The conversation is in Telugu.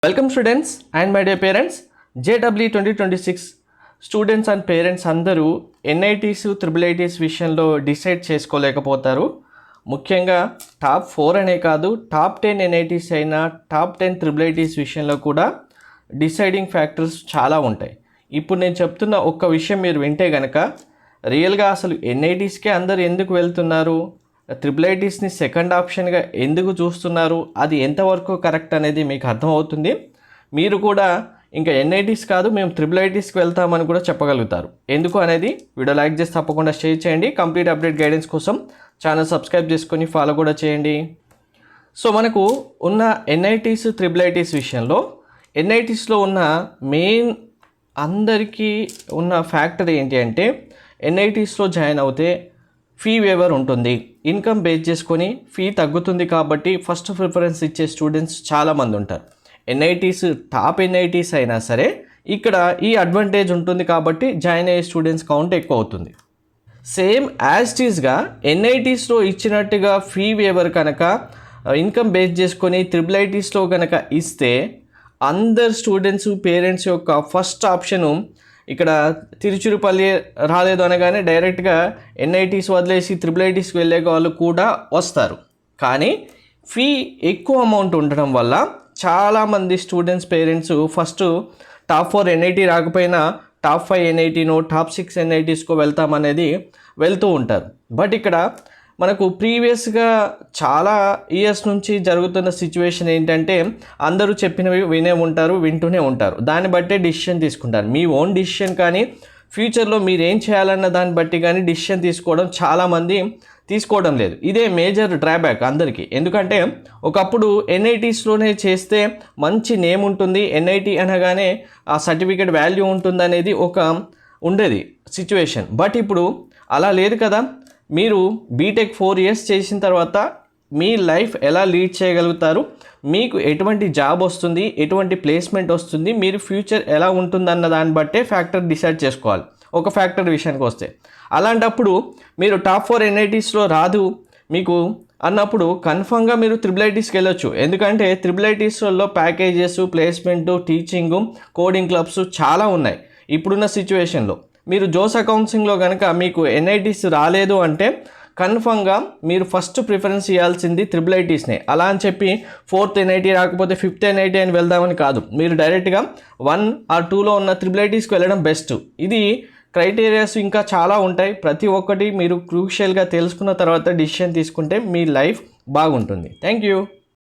Welcome students and my dear parents. JEE 2026 students and parents అందరూ NITs IIITs విషయంలో డిసైడ్ చేసుకోలేకపోతారు. ముఖ్యంగా టాప్ 4 అనే కాదు, టాప్ 10 NITs అయినా టాప్ 10 IIITs విషయంలో కూడా డిసైడింగ్ ఫ్యాక్టర్స్ చాలా ఉంటాయి. ఇప్పుడు నేను చెప్తున్న ఒక్క విషయం మీరు వింటే కనుక రియల్గా అసలు NITsకే అందరు ఎందుకు వెళ్తున్నారు, IIITsని సెకండ్ ఆప్షన్గా ఎందుకు చూస్తున్నారు, అది ఎంతవరకు కరెక్ట్ అనేది మీకు అర్థమవుతుంది. మీరు కూడా ఇంకా NITs కాదు మేము IIITsకి వెళ్తామని కూడా చెప్పగలుగుతారు. ఎందుకు అనేది వీడియో లైక్ చేసి తప్పకుండా షేర్ చేయండి. కంప్లీట్ అప్డేట్ గైడెన్స్ కోసం ఛానల్ సబ్స్క్రైబ్ చేసుకొని ఫాలో కూడా చేయండి. సో మనకు ఉన్న NITs IIITs విషయంలో NITsలో ఉన్న మెయిన్ అందరికీ ఉన్న ఫ్యాక్టర్ ఏంటి అంటే NITsలో జాయిన్ అవుతే ఫీ వేవర్ ఉంటుంది. ఇన్కమ్ బేస్ చేసుకొని ఫీ తగ్గుతుంది కాబట్టి ఫస్ట్ ప్రిఫరెన్స్ ఇచ్చే స్టూడెంట్స్ చాలామంది ఉంటారు. NITs టాప్ NITs అయినా సరే ఇక్కడ ఈ అడ్వాంటేజ్ ఉంటుంది కాబట్టి జాయిన్ అయ్యే స్టూడెంట్స్ కౌంట్ ఎక్కువ అవుతుంది. సేమ్ యాజ్ ఇట్ ఈస్గా NITsలో ఇచ్చినట్టుగా ఫీ వేవర్ కనుక ఇన్కమ్ బేస్ చేసుకొని IIITsలో కనుక ఇస్తే అందరు స్టూడెంట్స్ పేరెంట్స్ యొక్క ఫస్ట్ ఆప్షను ఇక్కడ తిరుచురుపల్లి రాలేదు అనగానే డైరెక్ట్గా NITs వదిలేసి IIITsకి వెళ్ళే వాళ్ళు కూడా వస్తారు. కానీ ఫీ ఎక్కువ అమౌంట్ ఉండడం వల్ల చాలామంది students parents first top 4 NIT రాకపోయినా టాప్ 5 NITనో టాప్ 6 NITస్కో వెళ్తామనేది వెళ్తూ ఉంటారు. బట్ ఇక్కడ మనకు ప్రీవియస్గా చాలా ఇయర్స్ నుంచి జరుగుతున్న సిచ్యువేషన్ ఏంటంటే అందరూ చెప్పినవి వింటూనే ఉంటారు. దాన్ని బట్టే డిసిషన్ తీసుకుంటారు. మీ ఓన్ డిసిషన్ కానీ ఫ్యూచర్లో మీరు ఏం చేయాలన్న దాన్ని బట్టి కానీ డిసిషన్ తీసుకోవడం చాలామంది తీసుకోవడం లేదు. ఇదే మేజర్ డ్రాబ్యాక్ అందరికీ. ఎందుకంటే ఒకప్పుడు NITsలోనే చేస్తే మంచి నేమ్ ఉంటుంది, NIT అనగానే ఆ సర్టిఫికేట్ వాల్యూ ఉంటుంది అనేది ఒక ఉండేది సిచ్యువేషన్. బట్ ఇప్పుడు అలా లేదు కదా. మీరు బీటెక్ 4 ఇయర్స్ చేసిన తర్వాత మీ లైఫ్ ఎలా లీడ్ చేయగలుగుతారు, మీకు ఎటువంటి జాబ్ వస్తుంది, ఎటువంటి ప్లేస్మెంట్ వస్తుంది, మీరు ఫ్యూచర్ ఎలా ఉంటుందన్న దాన్ని బట్టే ఫ్యాక్టర్ డిసైడ్ చేసుకోవాలి. ఒక ఫ్యాక్టర్ విషయానికి వస్తే అలాంటప్పుడు మీరు టాప్ 4 NITsలో రాదు మీకు అన్నప్పుడు కన్ఫర్మ్గా మీరు IIITsకి వెళ్ళొచ్చు. ఎందుకంటే IIITsలో packages, placement, teaching, coding clubs చాలా ఉన్నాయి ఇప్పుడున్న సిచ్యువేషన్లో. మీరు జోస్ అకౌంట్సింగ్లో కనుక మీకు NITs రాలేదు అంటే కన్ఫర్మ్గా మీరు ఫస్ట్ ప్రిఫరెన్స్ ఇవ్వాల్సింది IIITsనే. అలా అని చెప్పి 4th NIT రాకపోతే 5th NIT అని వెళ్దామని కాదు. మీరు డైరెక్ట్గా 1 or 2లో ఉన్న IIITsకి వెళ్ళడం బెస్ట్. ఇది క్రైటీరియాస్ ఇంకా చాలా ఉంటాయి. ప్రతి ఒక్కటి మీరు క్రూషియల్గా తెలుసుకున్న తర్వాత డిసిషన్ తీసుకుంటే మీ లైఫ్ బాగుంటుంది. Thank you.